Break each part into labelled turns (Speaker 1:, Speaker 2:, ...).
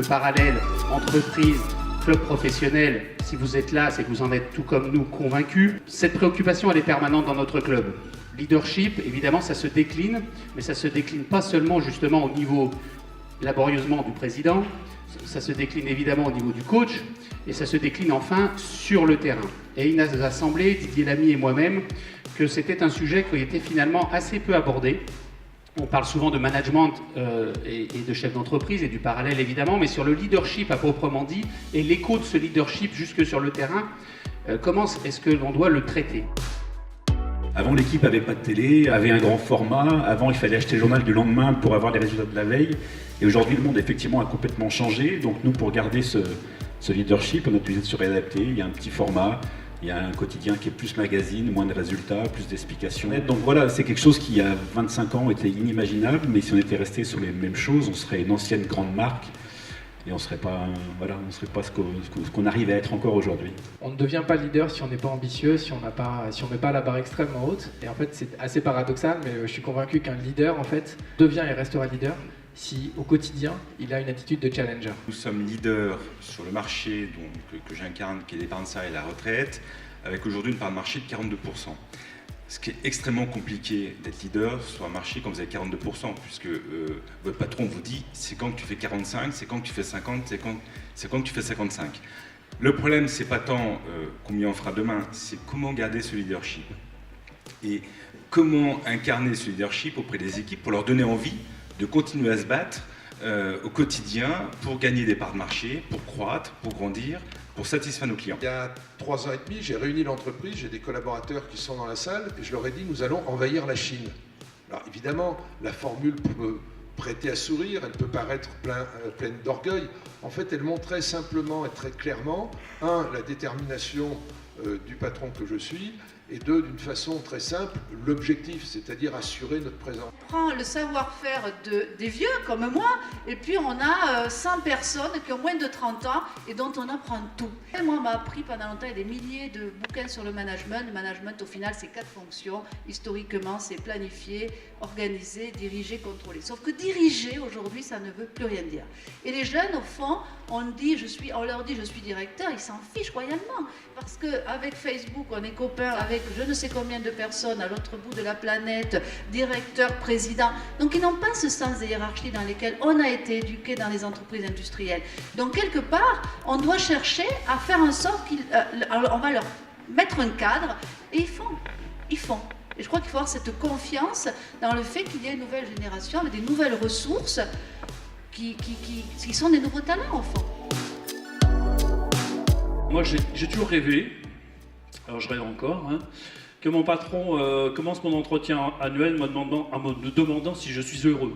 Speaker 1: parallèle entreprise, club professionnel, si vous êtes là, c'est que vous en êtes tout comme nous convaincus. Cette préoccupation, elle est permanente dans notre club. Leadership, évidemment, ça se décline, mais ça se décline pas seulement justement au niveau laborieusement du président, ça se décline évidemment au niveau du coach, et ça se décline enfin sur le terrain. Et il nous a semblé, Didier Lamy et moi-même, que c'était un sujet qui était finalement assez peu abordé. On parle souvent de management et de chef d'entreprise et du parallèle évidemment, mais sur le leadership à proprement dit, et l'écho de ce leadership jusque sur le terrain, comment est-ce que l'on doit le traiter ?
Speaker 2: Avant, l'équipe n'avait pas de télé, avait un grand format. Avant, il fallait acheter le journal du lendemain pour avoir les résultats de la veille. Et aujourd'hui, le monde, effectivement, a complètement changé. Donc nous, pour garder ce leadership, on a obligé de se réadapter. Il y a un petit format, il y a un quotidien qui est plus magazine, moins de résultats, plus d'explications. Donc voilà, c'est quelque chose qui, il y a 25 ans, était inimaginable. Mais si on était resté sur les mêmes choses, on serait une ancienne grande marque. Et on ne serait pas, ce qu'on arrive à être encore aujourd'hui.
Speaker 3: On ne devient pas leader si on n'est pas ambitieux, si on met pas la barre extrêmement haute. Et en fait, c'est assez paradoxal, mais je suis convaincu qu'un leader, en fait, devient et restera leader si, au quotidien, il a une attitude de challenger.
Speaker 4: Nous sommes leaders sur le marché que j'incarne, qui est l'épargne salariale et la retraite, avec aujourd'hui une part de marché de 42%. Ce qui est extrêmement compliqué d'être leader sur un marché quand vous avez 42%, puisque votre patron vous dit c'est quand que tu fais 45, c'est quand que tu fais 50, c'est quand que tu fais 55. Le problème, c'est pas tant combien on fera demain, c'est comment garder ce leadership. Et comment incarner ce leadership auprès des équipes pour leur donner envie de continuer à se battre au quotidien pour gagner des parts de marché, pour croître, pour grandir, pour satisfaire nos clients.
Speaker 5: Il y a 3 ans et demi, j'ai réuni l'entreprise, j'ai des collaborateurs qui sont dans la salle et je leur ai dit nous allons envahir la Chine. Alors évidemment, la formule peut prêter à sourire, elle peut paraître pleine d'orgueil. En fait, elle montrait simplement et très clairement, la détermination du patron que je suis, et d'une façon très simple, l'objectif, c'est-à-dire assurer notre présence.
Speaker 6: On prend le savoir-faire des vieux comme moi, et puis on a 100 personnes qui ont moins de 30 ans et dont on apprend tout. Et moi, on m'a appris pendant longtemps, il y a des milliers de bouquins sur le management. Le management, au final, c'est 4 fonctions. Historiquement, c'est planifier, organiser, diriger, contrôler. Sauf que diriger, aujourd'hui, ça ne veut plus rien dire. Et les jeunes, au fond, on leur dit je suis directeur, ils s'en fichent royalement. Parce qu'avec Facebook, on est copains avec je ne sais combien de personnes à l'autre bout de la planète, directeur, président. Donc ils n'ont pas ce sens des hiérarchies dans lesquelles on a été éduqués dans les entreprises industrielles. Donc quelque part, on doit chercher à faire en sorte on va leur mettre un cadre et ils font. Et je crois qu'il faut avoir cette confiance dans le fait qu'il y ait une nouvelle génération avec des nouvelles ressources qui sont des nouveaux talents au fond.
Speaker 7: Moi j'ai toujours rêvé, alors je rêve encore, que mon patron commence mon entretien annuel en me demandant si je suis heureux.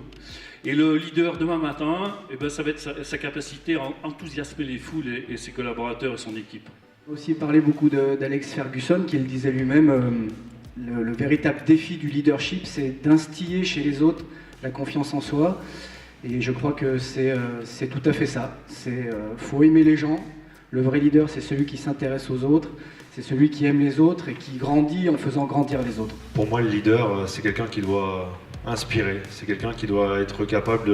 Speaker 7: Et le leader demain matin, ça va être sa capacité à enthousiasmer les foules et ses collaborateurs et son équipe.
Speaker 8: On a aussi parlé beaucoup d'Alex Ferguson qui le disait lui-même, le véritable défi du leadership, c'est d'instiller chez les autres la confiance en soi. Et je crois que c'est tout à fait ça. Faut aimer les gens. Le vrai leader, c'est celui qui s'intéresse aux autres, c'est celui qui aime les autres et qui grandit en faisant grandir les autres.
Speaker 9: Pour moi, le leader, c'est quelqu'un qui doit inspirer. C'est quelqu'un qui doit être capable,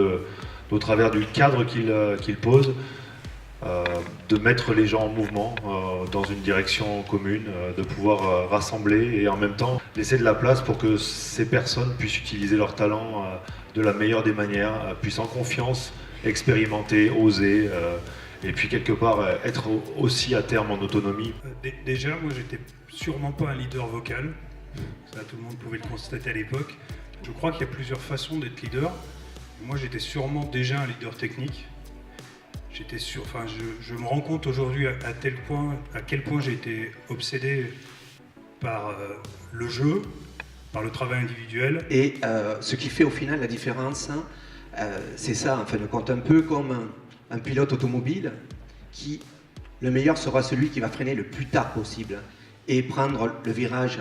Speaker 9: au travers du cadre qu'il pose, de mettre les gens en mouvement dans une direction commune, de pouvoir rassembler et en même temps laisser de la place pour que ces personnes puissent utiliser leur talent de la meilleure des manières, puissent en confiance expérimenter, oser et puis quelque part être aussi à terme en autonomie.
Speaker 10: Déjà, moi j'étais sûrement pas un leader vocal, ça tout le monde pouvait le constater à l'époque. Je crois qu'il y a plusieurs façons d'être leader. Moi j'étais sûrement déjà un leader technique. Je me rends compte aujourd'hui à quel point j'ai été obsédé par le jeu, par le travail individuel.
Speaker 11: Et ce qui fait au final la différence, c'est ça, en fin de compte, un peu comme un pilote automobile qui, le meilleur sera celui qui va freiner le plus tard possible et prendre le virage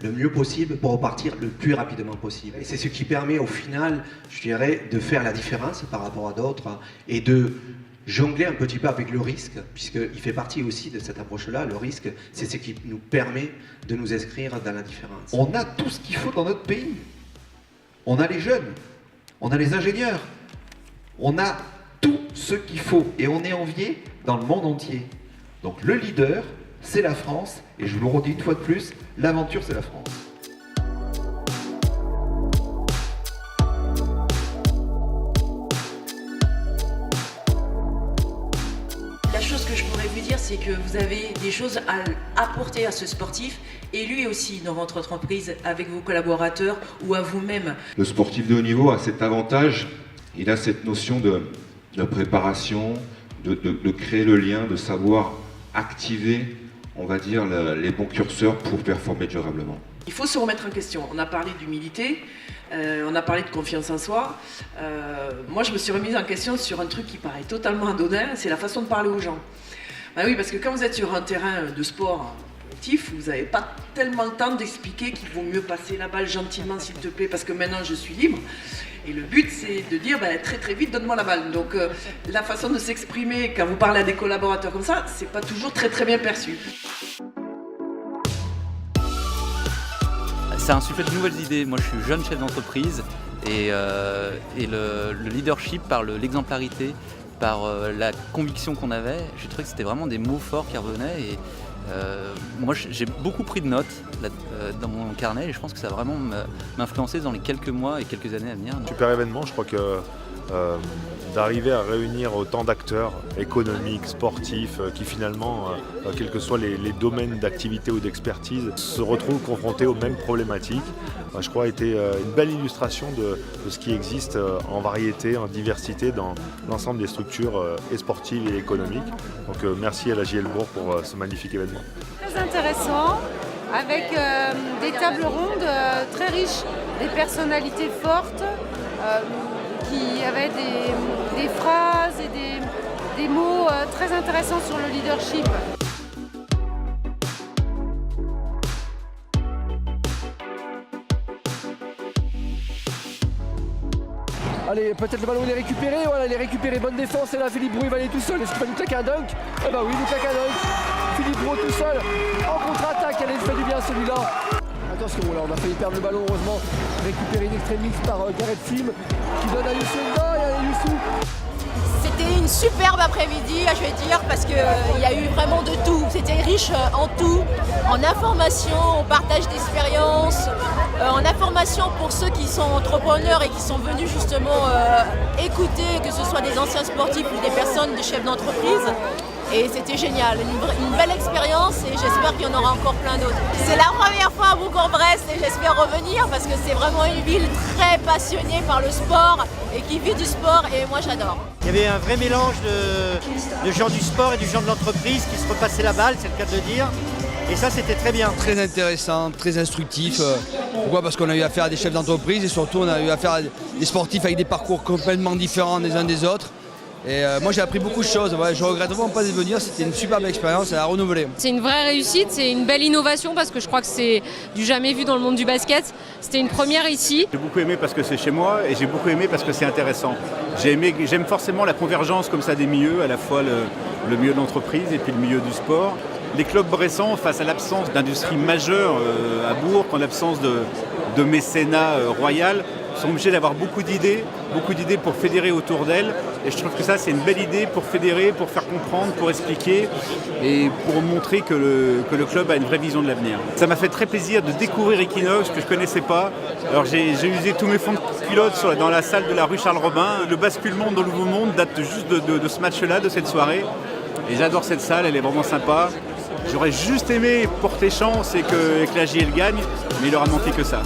Speaker 11: le mieux possible pour repartir le plus rapidement possible. Et c'est ce qui permet au final, je dirais, de faire la différence par rapport à d'autres et de jongler un petit peu avec le risque, puisqu'il fait partie aussi de cette approche-là. Le risque, c'est ce qui nous permet de nous inscrire dans la différence.
Speaker 12: On a tout ce qu'il faut dans notre pays. On a les jeunes, on a les ingénieurs, on a tout ce qu'il faut. Et on est envié dans le monde entier. Donc le leader, c'est la France. Et je vous le redis une fois de plus, l'aventure, c'est la France.
Speaker 13: La chose que je pourrais vous dire, c'est que vous avez des choses à apporter à ce sportif et lui aussi dans votre entreprise avec vos collaborateurs ou à vous-même.
Speaker 14: Le sportif de haut niveau a cet avantage, il a cette notion de préparation, de créer le lien, de savoir activer, on va dire, les bons curseurs pour performer durablement.
Speaker 13: Il faut se remettre en question. On a parlé d'humilité, on a parlé de confiance en soi. Moi, je me suis remise en question sur un truc qui paraît totalement anodin, c'est la façon de parler aux gens. Ben oui, parce que quand vous êtes sur un terrain de sport collectif, vous n'avez pas tellement le temps d'expliquer qu'il vaut mieux passer la balle gentiment, s'il te plaît, parce que maintenant je suis libre. Et le but, c'est de dire très très vite, donne-moi la balle. Donc la façon de s'exprimer quand vous parlez à des collaborateurs comme ça, c'est pas toujours très très bien perçu.
Speaker 15: Ça insuffle de nouvelles idées. Moi, je suis jeune chef d'entreprise et le leadership par l'exemplarité, par la conviction qu'on avait, j'ai trouvé que c'était vraiment des mots forts qui revenaient. Et moi, j'ai beaucoup pris de notes dans mon carnet et je pense que ça va vraiment m'influencer dans les quelques mois et quelques années à venir.
Speaker 9: Super événement, je crois que d'arriver à réunir autant d'acteurs économiques, sportifs, qui finalement, quels que soient les domaines d'activité ou d'expertise, se retrouvent confrontés aux mêmes problématiques, je crois a été une belle illustration de ce qui existe en variété, en diversité dans l'ensemble des structures et sportives et économiques. Donc merci à la JL Bourg pour ce magnifique événement.
Speaker 16: Très intéressant, avec des tables rondes très riches, des personnalités fortes, qui avaient des phrases et des mots très intéressants sur le leadership.
Speaker 17: Allez, peut-être le ballon il est récupéré, voilà, il est récupéré, bonne défense, et là Philippe Brault il va aller tout seul, est-ce qu'il va nous claquer un dunk? Eh bah oui, il nous claque un dunk, Philippe Brault tout seul, en contre-attaque, allez, il fait du bien celui-là. Attention, là on a failli perdre le ballon, heureusement, récupéré une extrémiste par Gareth Sim, qui donne à Youssou N'Doye, et allez Youssou.
Speaker 18: C'était une superbe après-midi, je vais dire, parce qu'il y a eu vraiment de tout. C'était riche en tout, en information, en partage d'expériences, en information pour ceux qui sont entrepreneurs et qui sont venus justement écouter, que ce soit des anciens sportifs ou des personnes, des chefs d'entreprise. Et c'était génial, une belle expérience et j'espère qu'il y en aura encore plein d'autres. C'est la première fois à Bourg-en-Bresse et j'espère revenir parce que c'est vraiment une ville très passionnée par le sport et qui vit du sport et moi j'adore.
Speaker 19: Il y avait un vrai mélange de gens du sport et du gens de l'entreprise qui se repassaient la balle, c'est le cas de le dire. Et ça c'était très bien.
Speaker 20: Très intéressant, très instructif. Pourquoi? Parce qu'on a eu affaire à des chefs d'entreprise et surtout on a eu affaire à des sportifs avec des parcours complètement différents des uns des autres. Et moi j'ai appris beaucoup de choses, ouais, je regrette vraiment pas de venir, c'était une superbe expérience à renouveler.
Speaker 16: C'est une vraie réussite, c'est une belle innovation parce que je crois que c'est du jamais vu dans le monde du basket. C'était une première ici.
Speaker 21: J'ai beaucoup aimé parce que c'est chez moi et j'ai beaucoup aimé parce que c'est intéressant. J'aime forcément la convergence comme ça des milieux, à la fois le milieu de l'entreprise et puis le milieu du sport. Les clubs bressans, face à l'absence d'industrie majeure à Bourg, en l'absence de mécénat royal, sont obligés d'avoir beaucoup d'idées pour fédérer autour d'elles. Et je trouve que ça, c'est une belle idée pour fédérer, pour faire comprendre, pour expliquer et pour montrer que le club a une vraie vision de l'avenir. Ça m'a fait très plaisir de découvrir Equinox, que je ne connaissais pas. Alors j'ai usé tous mes fonds de culotte dans la salle de la rue Charles-Robin. Le basculement dans le Nouveau Monde date juste de ce match-là, de cette soirée. Et j'adore cette salle, elle est vraiment sympa. J'aurais juste aimé porter chance et que la JL gagne, mais il aura manqué que ça.